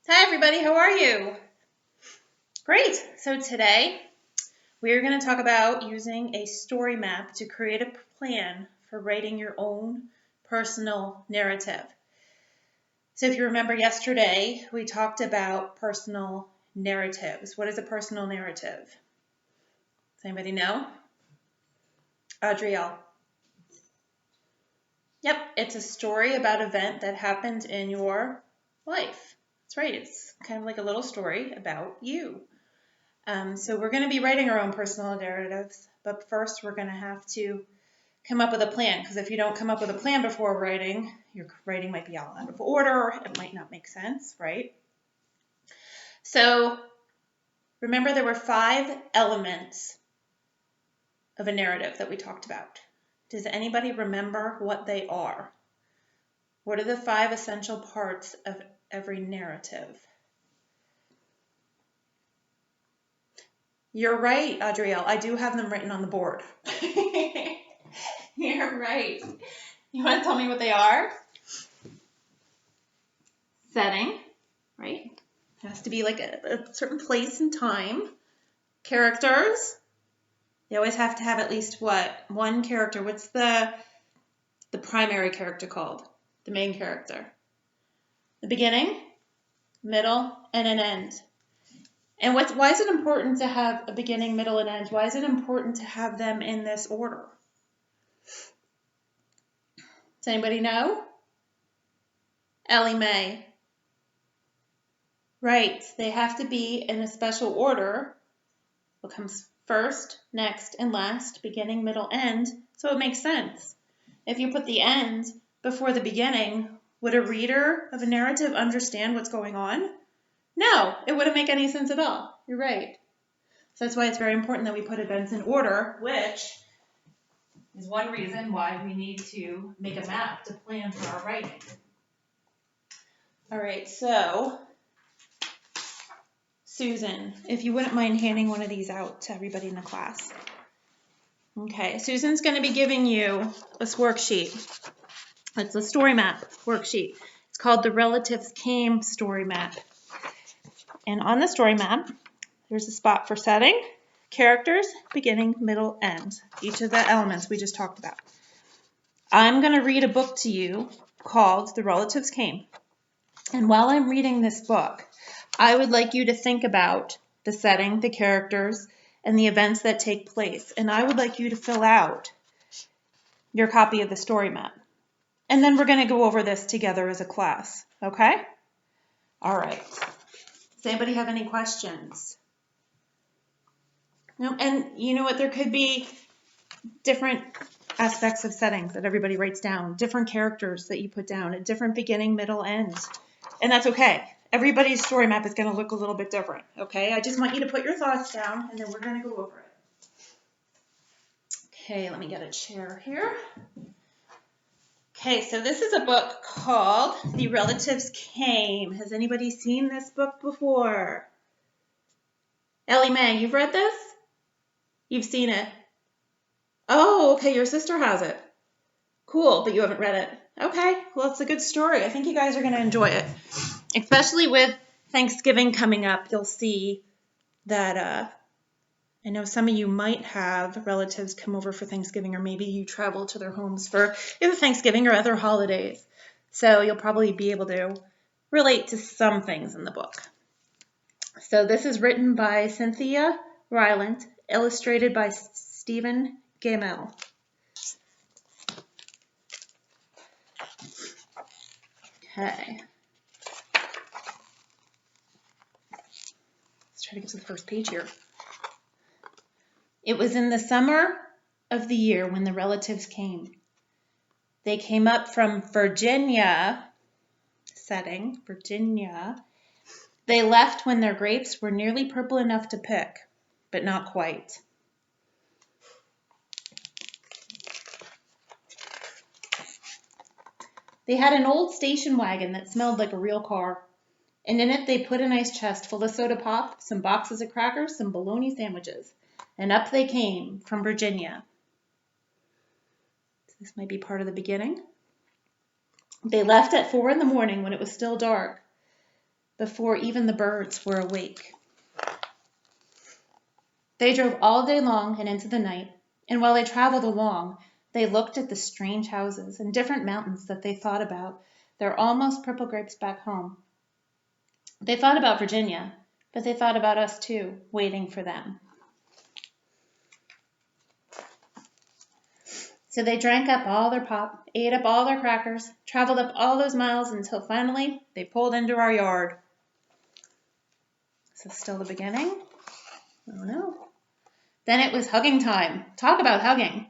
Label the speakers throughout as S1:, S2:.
S1: Hi everybody, how are you? Great. So today we're going to talk about using a story map to create a plan for writing your own personal narrative. So if you remember yesterday, we talked about personal narratives. What is a personal narrative? Does anybody know? Adrielle. Yep, it's a story about an event that happened in your life. That's right. It's kind of like a little story about you. So we're going to be writing our own personal narratives, but first we're going to have to come up with a plan, because if you don't come up with a plan before writing, your writing might be all out of order, it might not make sense, right? So remember, there were 5 elements of a narrative that we talked about. Does anybody remember what they are? What are the 5 essential parts of every narrative? You're right, Adrielle. I do have them written on the board. You're right. You want to tell me what they are? Setting, right? It has to be like a certain place and time. Characters. They always have to have at least what? One character. What's the primary character called? The main character. The beginning, middle, and an end. And why is it important to have a beginning, middle, and end? Why is it important to have them in this order? Does anybody know? Ellie Mae. Right. They have to be in a special order. What comes first, next, and last, beginning, middle, end, so it makes sense. If you put the end before the beginning, would a reader of a narrative understand what's going on? No, it wouldn't make any sense at all. You're right. So that's why it's very important that we put events in order, which is one reason why we need to make a map to plan for our writing. All right, so Susan, if you wouldn't mind handing one of these out to everybody in the class. Okay, Susan's going to be giving you this worksheet. It's a story map worksheet. It's called the Relatives Came Story Map. And on the story map, there's a spot for setting, characters, beginning, middle, end. Each of the elements we just talked about. I'm going to read a book to you called The Relatives Came. And while I'm reading this book, I would like you to think about the setting, the characters, and the events that take place. And I would like you to fill out your copy of the story map. And then we're going to go over this together as a class, okay? All right. Does anybody have any questions? No, and you know what? There could be different aspects of settings that everybody writes down, different characters that you put down, a different beginning, middle, end. And that's okay. Everybody's story map is going to look a little bit different, okay? I just want you to put your thoughts down, and then we're going to go over it. Okay, let me get a chair here. Okay, so this is a book called The Relatives Came. Has anybody seen this book before? Ellie Mae, you've read this? You've seen it? Oh, okay, your sister has it. Cool, but you haven't read it. Okay, well, it's a good story. I think you guys are going to enjoy it. Especially with Thanksgiving coming up, you'll see that I know some of you might have relatives come over for Thanksgiving, or maybe you travel to their homes for either Thanksgiving or other holidays. So you'll probably be able to relate to some things in the book. So this is written by Cynthia Rylant, illustrated by Stephen Gamel. Okay. Let's try to get to the first page here. It was in the summer of the year when the relatives came. They came up from Virginia, setting, Virginia. They left when their grapes were nearly purple enough to pick, but not quite. They had an old station wagon that smelled like a real car, and in it they put a nice chest full of soda pop, some boxes of crackers, some bologna sandwiches, and up they came from Virginia. This might be part of the beginning. They left at 4 in the morning when it was still dark. before even the birds were awake. They drove all day long and into the night, and while they traveled along, they looked at the strange houses and different mountains that they thought about their almost purple grapes back home. They thought about Virginia, but they thought about us too, waiting for them. So they drank up all their pop, ate up all their crackers, traveled up all those miles until finally they pulled into our yard. Is this still the beginning? I don't know. Then it was hugging time. Talk about hugging.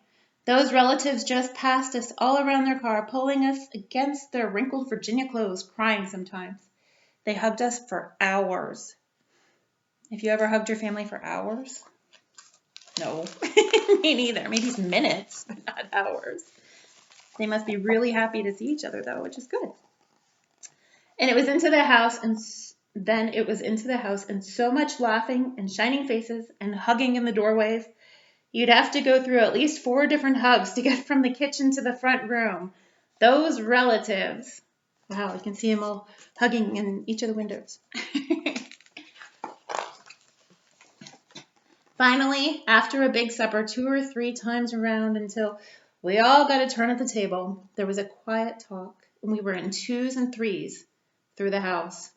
S1: Those relatives just passed us all around their car, pulling us against their wrinkled Virginia clothes, crying sometimes. They hugged us for hours. Have you ever hugged your family for hours? No, me neither. Maybe some minutes, but not hours. They must be really happy to see each other, though, which is good. And it was into the house, and then it was into the house, and so much laughing and shining faces and hugging in the doorways. You'd have to go through at least 4 different hugs to get from the kitchen to the front room. Those relatives. Wow, I can see them all hugging in each of the windows. Finally, after a big supper, 2 or 3 times around until we all got a turn at the table, there was a quiet talk, and we were in 2s and 3s through the house.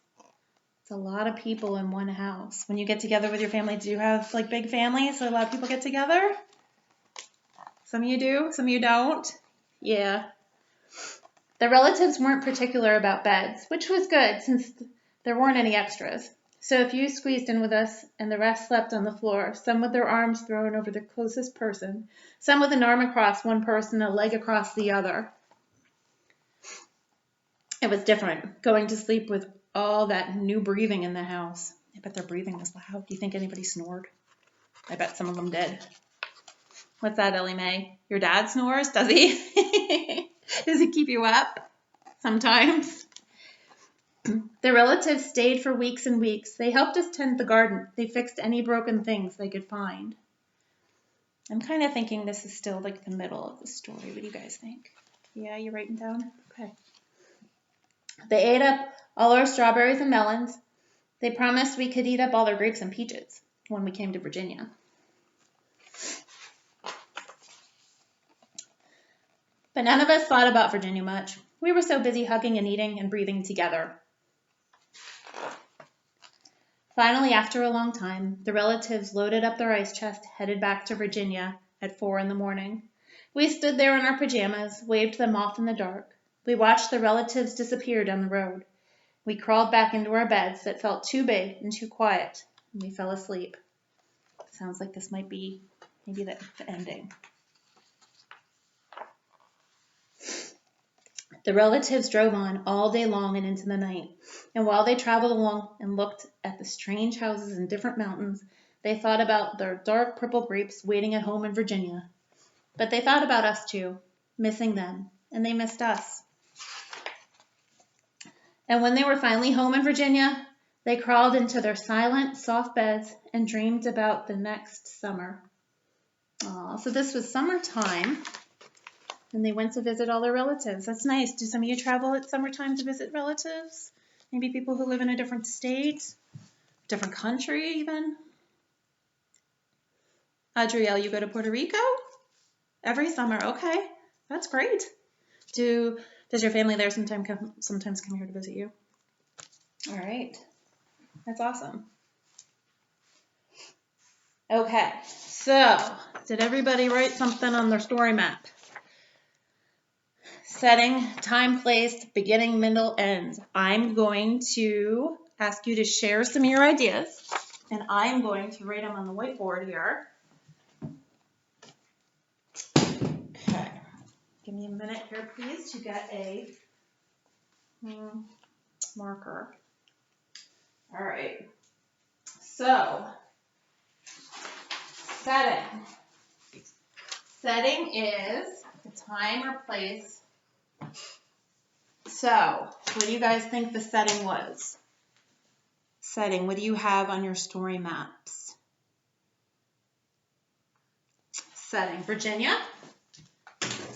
S1: It's a lot of people in one house. When you get together with your family, do you have like big families so a lot of people get together? Some of you do, some of you don't. Yeah. The relatives weren't particular about beds, which was good since there weren't any extras. So a few squeezed in with us, and the rest slept on the floor, some with their arms thrown over the closest person, some with an arm across one person and a leg across the other. It was different, going to sleep with all that new breathing in the house. I bet their breathing was loud. Do you think anybody snored? I bet some of them did. What's that, Ellie Mae? Your dad snores? Does he? Does he keep you up? Sometimes. The relatives stayed for weeks and weeks. They helped us tend the garden. They fixed any broken things they could find. I'm kind of thinking this is still like the middle of the story. What do you guys think? Yeah, you're writing down? Okay. They ate up all our strawberries and melons. They promised we could eat up all their grapes and peaches when we came to Virginia. But none of us thought about Virginia much. We were so busy hugging and eating and breathing together. Finally, after a long time, the relatives loaded up their ice chest, headed back to Virginia at 4 in the morning. We stood there in our pajamas, waved them off in the dark. We watched the relatives disappear down the road. We crawled back into our beds that felt too big and too quiet, and we fell asleep. Sounds like this might be maybe the ending. The relatives drove on all day long and into the night, and while they traveled along and looked at the strange houses in different mountains, they thought about their dark purple grapes waiting at home in Virginia. But they thought about us too, missing them, and they missed us. And when they were finally home in Virginia, they crawled into their silent, soft beds and dreamed about the next summer. So this was summertime. And they went to visit all their relatives. That's nice. Do some of you travel at summertime to visit relatives? Maybe people who live in a different state, different country even? Adrielle, you go to Puerto Rico? Every summer. Okay, that's great. Does your family there sometimes come here to visit you? All right, that's awesome. Okay, so did everybody write something on their story map? Setting, time, place, beginning, middle, end. I'm going to ask you to share some of your ideas, and I'm going to write them on the whiteboard here. Okay. Give me a minute here, please, to get a marker. All right. So, setting. Setting is the time or place. So, what do you guys think the setting was? Setting, what do you have on your story maps? Setting, Virginia.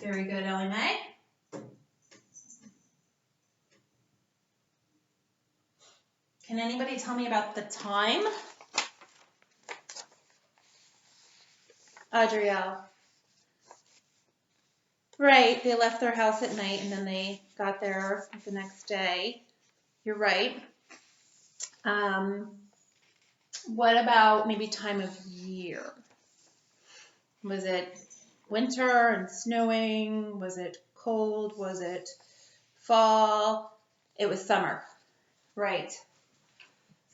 S1: Very good, Ellie Mae. Can anybody tell me about the time? Adrielle. Right, they left their house at night and then they got there the next day. You're right. What about maybe time of year? Was it winter and snowing? Was it cold? Was it fall? It was summer. Right.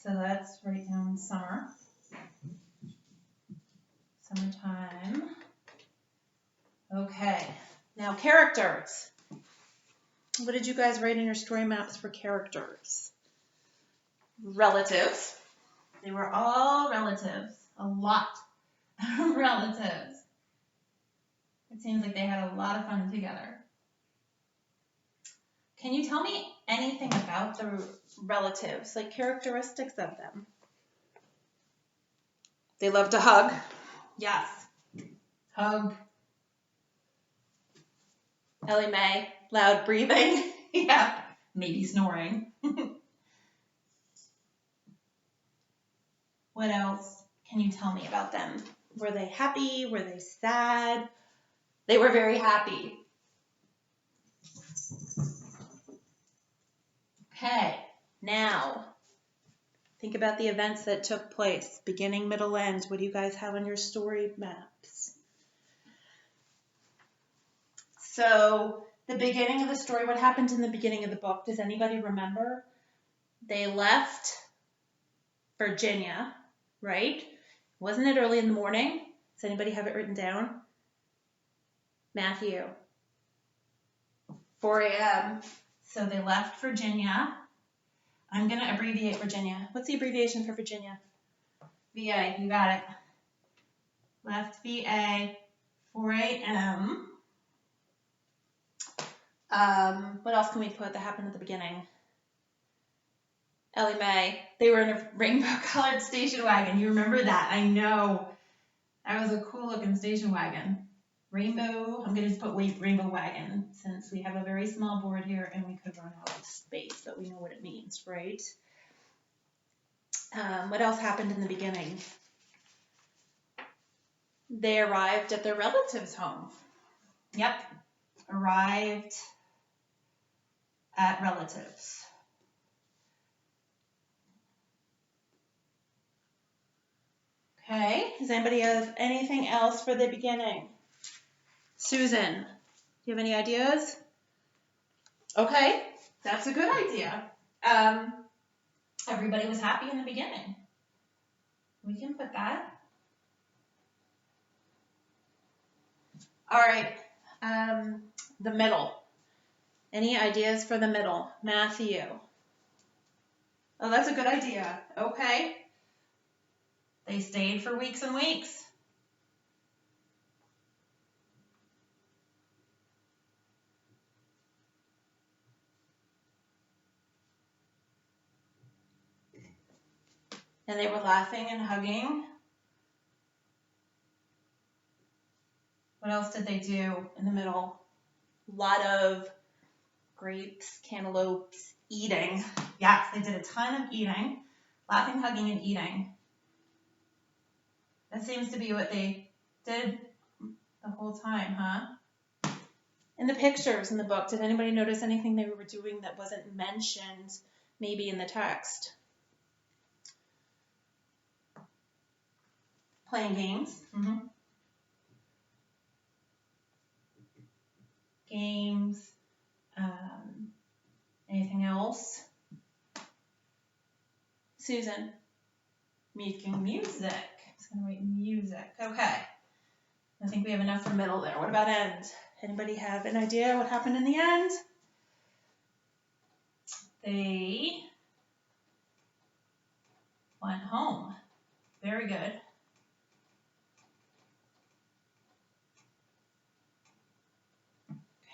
S1: So let's write down summer. Summertime. Okay. Now characters. What did you guys write in your story maps for characters? Relatives. They were all relatives. A lot of relatives. It seems like they had a lot of fun together. Can you tell me anything about the relatives, like characteristics of them? They love to hug. Yes. Hug. Ellie Mae, loud breathing. Yeah. Maybe snoring. What else can you tell me about them? Were they happy? Were they sad? They were very happy. Okay, now think about the events that took place, beginning, middle, end. What do you guys have on your story maps? So the beginning of the story, what happened in the beginning of the book? Does anybody remember? They left Virginia, right? Wasn't it early in the morning? Does anybody have it written down? Matthew. 4 a.m. So they left Virginia. I'm going to abbreviate Virginia. What's the abbreviation for Virginia? VA. You got it. Left VA, 4 a.m. What else can we put that happened at the beginning? Ellie Mae. They were in a rainbow-colored station wagon. You remember that? I know. That was a cool-looking station wagon. Rainbow. I'm going to just put rainbow wagon since we have a very small board here and we could run out of space, but we know what it means, right? What else happened in the beginning? They arrived at their relative's home. Yep. Arrived at relatives. Okay. Does anybody have anything else for the beginning? Susan, do you have any ideas? Okay, that's a good idea. Everybody was happy in the beginning. We can put that. All right, the middle. Any ideas for the middle? Matthew. Oh, that's a good idea. Okay. They stayed for weeks and weeks. And they were laughing and hugging. What else did they do in the middle? A lot of grapes, cantaloupes, eating. Yes, they did a ton of eating. Laughing, hugging, and eating. That seems to be what they did the whole time, huh? In the pictures in the book, did anybody notice anything they were doing that wasn't mentioned maybe in the text? Playing games. Mm-hmm. Games. Anything else? Susan. Making music. I'm just going to write music. Okay. I think we have enough for middle there. What about end? Anybody have an idea what happened in the end? They went home. Very good.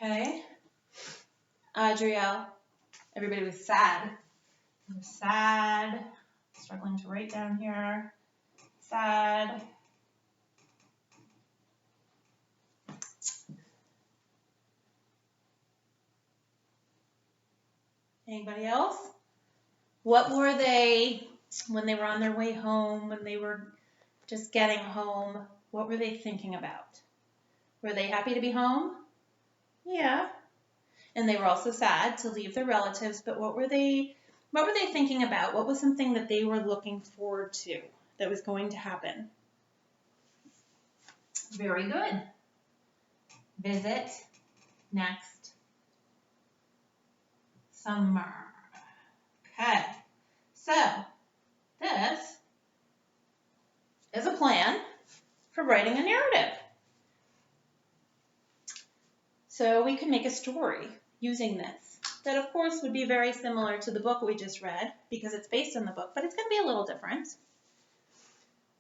S1: Okay. Adrielle. Everybody was sad. They were sad. Struggling to write down here. Sad. Anybody else? What were they when they were on their way home, when they were just getting home? What were they thinking about? Were they happy to be home? Yeah. And they were also sad to leave their relatives, but what were they thinking about? What was something that they were looking forward to that was going to happen? Very good. Visit next summer. Okay. So, this is a plan for writing a narrative. So we could make a story using this. That, of course, would be very similar to the book we just read because it's based on the book, but it's going to be a little different.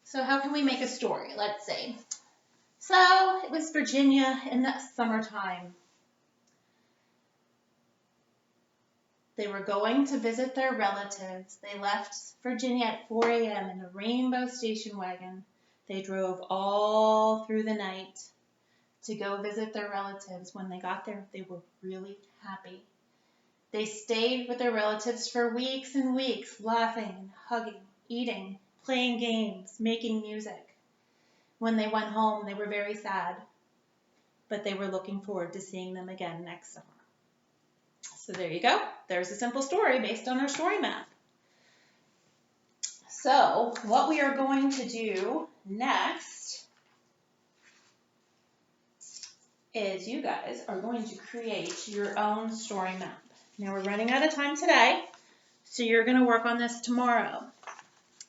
S1: So how can we make a story? Let's see. So it was Virginia in the summertime. They were going to visit their relatives. They left Virginia at 4 a.m. in a rainbow station wagon. They drove all through the night to go visit their relatives. When they got there, they were really happy. They stayed with their relatives for weeks and weeks, laughing and hugging, eating, playing games, making music. When they went home, they were very sad, but they were looking forward to seeing them again next summer. So there you go. There's a simple story based on our story map. So what we are going to do next is you guys are going to create your own story map. Now we're running out of time today, so you're going to work on this tomorrow.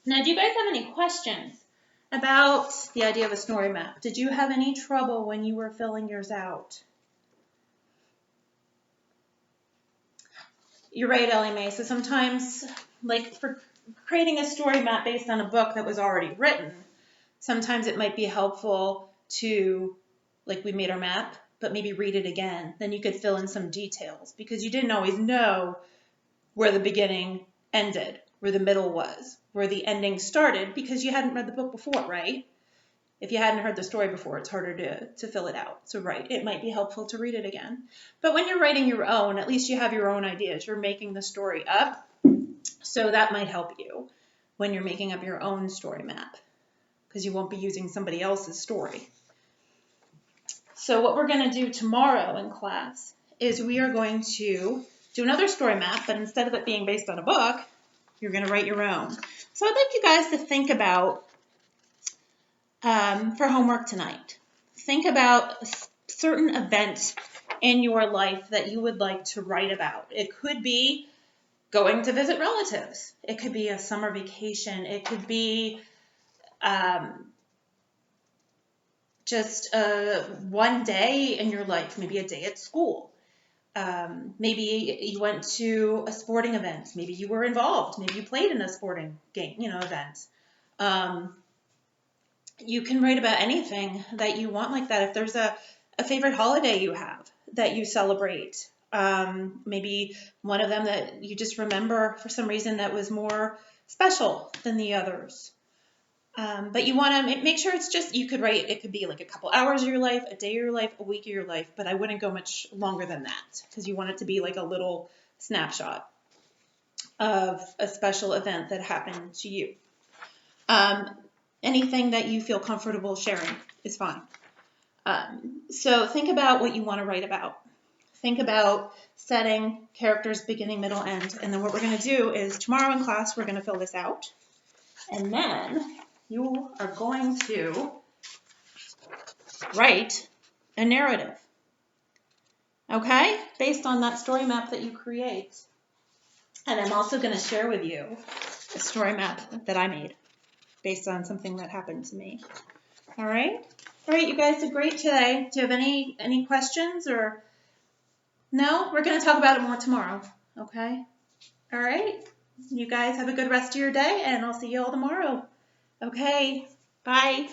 S1: Now, do you guys have any questions about the idea of a story map? Did you have any trouble when you were filling yours out? You're right, Ellie Mae. So sometimes, like for creating a story map based on a book that was already written, sometimes it might be helpful to, like we made our map, but maybe read it again. Then you could fill in some details because you didn't always know where the beginning ended, where the middle was, where the ending started because you hadn't read the book before, right? If you hadn't heard the story before, it's harder to fill it out. So right, it might be helpful to read it again. But when you're writing your own, at least you have your own ideas. You're making the story up. So that might help you when you're making up your own story map because you won't be using somebody else's story. So what we're going to do tomorrow in class is we are going to do another story map, but instead of it being based on a book, you're going to write your own. So I'd like you guys to think about, for homework tonight, think about a certain event in your life that you would like to write about. It could be going to visit relatives. It could be a summer vacation. It could be just one day in your life, maybe a day at school. Maybe you went to a sporting event. Maybe you were involved. Maybe you played in a sporting game, event. You can write about anything that you want like that. If there's a favorite holiday you have that you celebrate, maybe one of them that you just remember for some reason that was more special than the others. But you want to make sure it's just, you could write, it could be like a couple hours of your life, a day of your life, a week of your life, but I wouldn't go much longer than that because you want it to be like a little snapshot of a special event that happened to you. Anything that you feel comfortable sharing is fine. So think about what you want to write about. Think about setting, characters, beginning, middle, end. And then what we're going to do is tomorrow in class, we're going to fill this out. And then you are going to write a narrative, okay, based on that story map that you create. And I'm also going to share with you a story map that I made based on something that happened to me. All right, you guys did great today. Do you have any questions or no? We're going to talk about it more tomorrow, okay? All right, you guys have a good rest of your day, and I'll see you all tomorrow. Okay, bye.